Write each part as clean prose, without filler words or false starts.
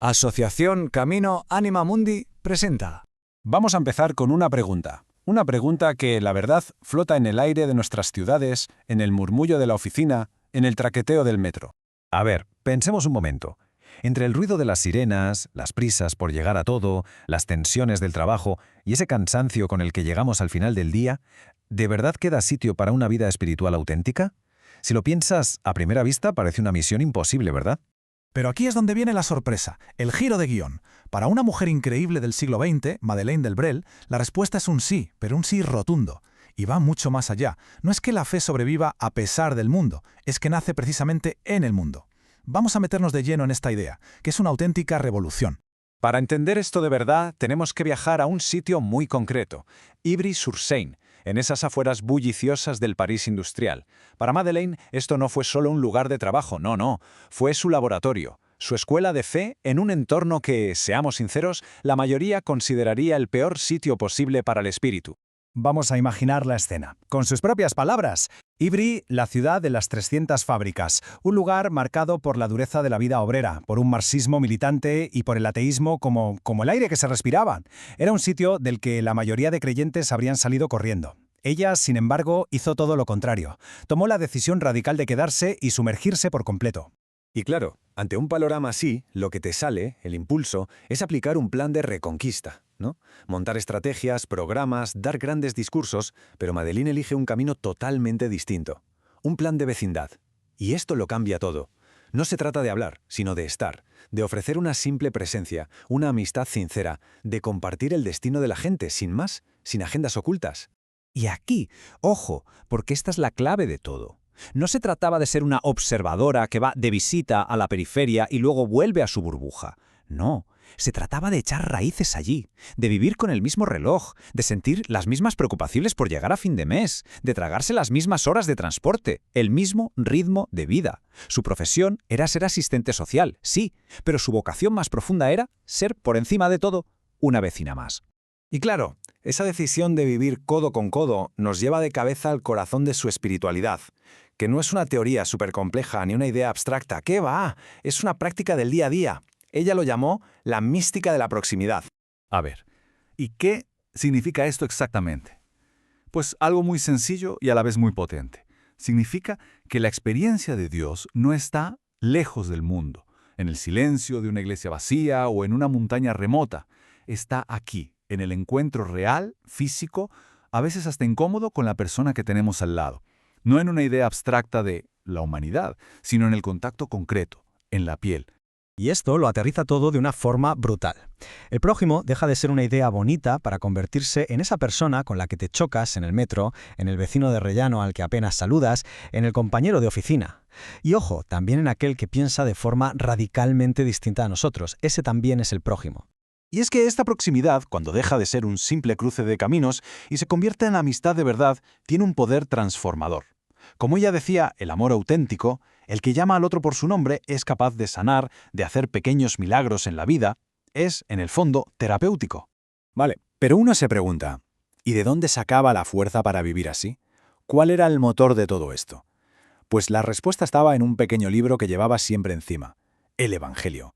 Asociación Camino Anima Mundi presenta. Vamos a empezar con una pregunta. Una pregunta que, la verdad, flota en el aire de nuestras ciudades, en el murmullo de la oficina, en el traqueteo del metro. A ver, pensemos un momento. Entre el ruido de las sirenas, las prisas por llegar a todo, las tensiones del trabajo y ese cansancio con el que llegamos al final del día, ¿de verdad queda sitio para una vida espiritual auténtica? Si lo piensas, a primera vista parece una misión imposible, ¿verdad? Pero aquí es donde viene la sorpresa, el giro de guión. Para una mujer increíble del siglo XX, Madeleine Delbrel, la respuesta es un sí, pero un sí rotundo. Y va mucho más allá. No es que la fe sobreviva a pesar del mundo, es que nace precisamente en el mundo. Vamos a meternos de lleno en esta idea, que es una auténtica revolución. Para entender esto de verdad, tenemos que viajar a un sitio muy concreto, Ivry-sur-Seine, en esas afueras bulliciosas del París industrial. Para Madeleine, esto no fue solo un lugar de trabajo, no, fue su laboratorio, su escuela de fe en un entorno que, seamos sinceros, la mayoría consideraría el peor sitio posible para el espíritu. Vamos a imaginar la escena. Con sus propias palabras, Ivry, la ciudad de las 300 fábricas, un lugar marcado por la dureza de la vida obrera, por un marxismo militante y por el ateísmo como el aire que se respiraba. Era un sitio del que la mayoría de creyentes habrían salido corriendo. Ella, sin embargo, hizo todo lo contrario. Tomó la decisión radical de quedarse y sumergirse por completo. Y claro, ante un panorama así, lo que te sale, el impulso, es aplicar un plan de reconquista, ¿no? Montar estrategias, programas, dar grandes discursos, pero Madeleine elige un camino totalmente distinto. Un plan de vecindad. Y esto lo cambia todo. No se trata de hablar, sino de estar, de ofrecer una simple presencia, una amistad sincera, de compartir el destino de la gente, sin más, sin agendas ocultas. Y aquí, ojo, porque esta es la clave de todo. No se trataba de ser una observadora que va de visita a la periferia y luego vuelve a su burbuja. No, se trataba de echar raíces allí, de vivir con el mismo reloj, de sentir las mismas preocupaciones por llegar a fin de mes, de tragarse las mismas horas de transporte, el mismo ritmo de vida. Su profesión era ser asistente social, sí, pero su vocación más profunda era ser, por encima de todo, una vecina más. Y claro, esa decisión de vivir codo con codo nos lleva de cabeza al corazón de su espiritualidad, que no es una teoría súper compleja ni una idea abstracta. ¿Qué va? Es una práctica del día a día. Ella lo llamó la mística de la proximidad. A ver, ¿y qué significa esto exactamente? Pues algo muy sencillo y a la vez muy potente. Significa que la experiencia de Dios no está lejos del mundo, en el silencio de una iglesia vacía o en una montaña remota. Está aquí, en el encuentro real, físico, a veces hasta incómodo con la persona que tenemos al lado. No en una idea abstracta de la humanidad, sino en el contacto concreto, en la piel. Y esto lo aterriza todo de una forma brutal. El prójimo deja de ser una idea bonita para convertirse en esa persona con la que te chocas en el metro, en el vecino de rellano al que apenas saludas, en el compañero de oficina. Y ojo, también en aquel que piensa de forma radicalmente distinta a nosotros. Ese también es el prójimo. Y es que esta proximidad, cuando deja de ser un simple cruce de caminos y se convierte en amistad de verdad, tiene un poder transformador. Como ella decía, el amor auténtico, el que llama al otro por su nombre, es capaz de sanar, de hacer pequeños milagros en la vida, es, en el fondo, terapéutico. Vale, pero uno se pregunta, ¿y de dónde sacaba la fuerza para vivir así? ¿Cuál era el motor de todo esto? Pues la respuesta estaba en un pequeño libro que llevaba siempre encima, el Evangelio.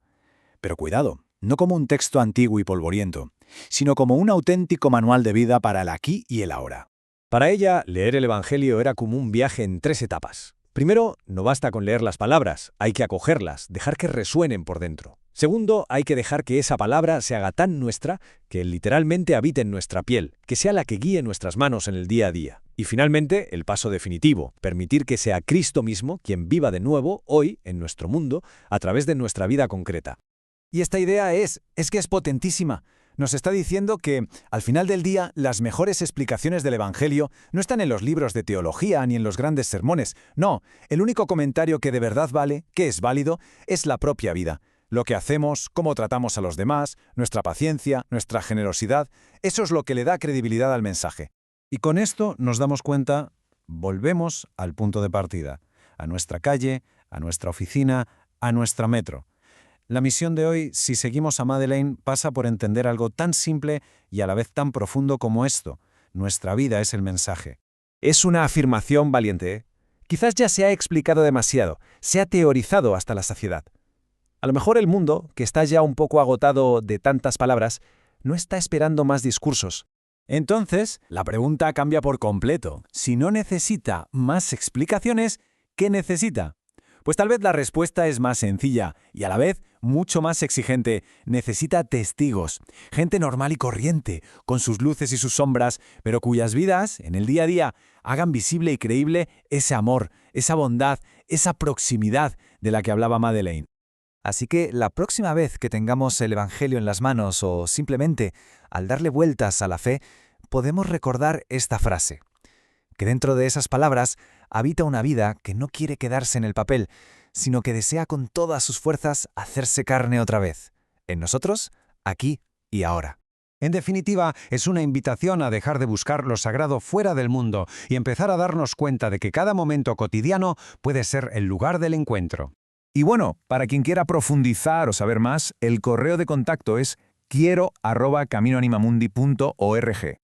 Pero cuidado, no como un texto antiguo y polvoriento, sino como un auténtico manual de vida para el aquí y el ahora. Para ella, leer el Evangelio era como un viaje en 3 etapas. Primero, no basta con leer las palabras, hay que acogerlas, dejar que resuenen por dentro. Segundo, hay que dejar que esa palabra se haga tan nuestra que literalmente habite en nuestra piel, que sea la que guíe nuestras manos en el día a día. Y finalmente, el paso definitivo, permitir que sea Cristo mismo quien viva de nuevo, hoy, en nuestro mundo, a través de nuestra vida concreta. Y esta idea es que es potentísima. Nos está diciendo que, al final del día, las mejores explicaciones del Evangelio no están en los libros de teología ni en los grandes sermones. No, el único comentario que de verdad vale, que es válido, es la propia vida. Lo que hacemos, cómo tratamos a los demás, nuestra paciencia, nuestra generosidad, eso es lo que le da credibilidad al mensaje. Y con esto nos damos cuenta, volvemos al punto de partida, a nuestra calle, a nuestra oficina, a nuestra metro. La misión de hoy, si seguimos a Madeleine, pasa por entender algo tan simple y a la vez tan profundo como esto. Nuestra vida es el mensaje. Es una afirmación valiente, ¿eh? Quizás ya se ha explicado demasiado, se ha teorizado hasta la saciedad. A lo mejor el mundo, que está ya un poco agotado de tantas palabras, no está esperando más discursos. Entonces, la pregunta cambia por completo. Si no necesita más explicaciones, ¿qué necesita? Pues tal vez la respuesta es más sencilla y a la vez mucho más exigente. Necesita testigos, gente normal y corriente, con sus luces y sus sombras, pero cuyas vidas, en el día a día, hagan visible y creíble ese amor, esa bondad, esa proximidad de la que hablaba Madeleine. Así que la próxima vez que tengamos el Evangelio en las manos o simplemente al darle vueltas a la fe, podemos recordar esta frase, que dentro de esas palabras habita una vida que no quiere quedarse en el papel, sino que desea con todas sus fuerzas hacerse carne otra vez, en nosotros, aquí y ahora. En definitiva, es una invitación a dejar de buscar lo sagrado fuera del mundo y empezar a darnos cuenta de que cada momento cotidiano puede ser el lugar del encuentro. Y bueno, para quien quiera profundizar o saber más, el correo de contacto es quiero@caminoanimamundi.org.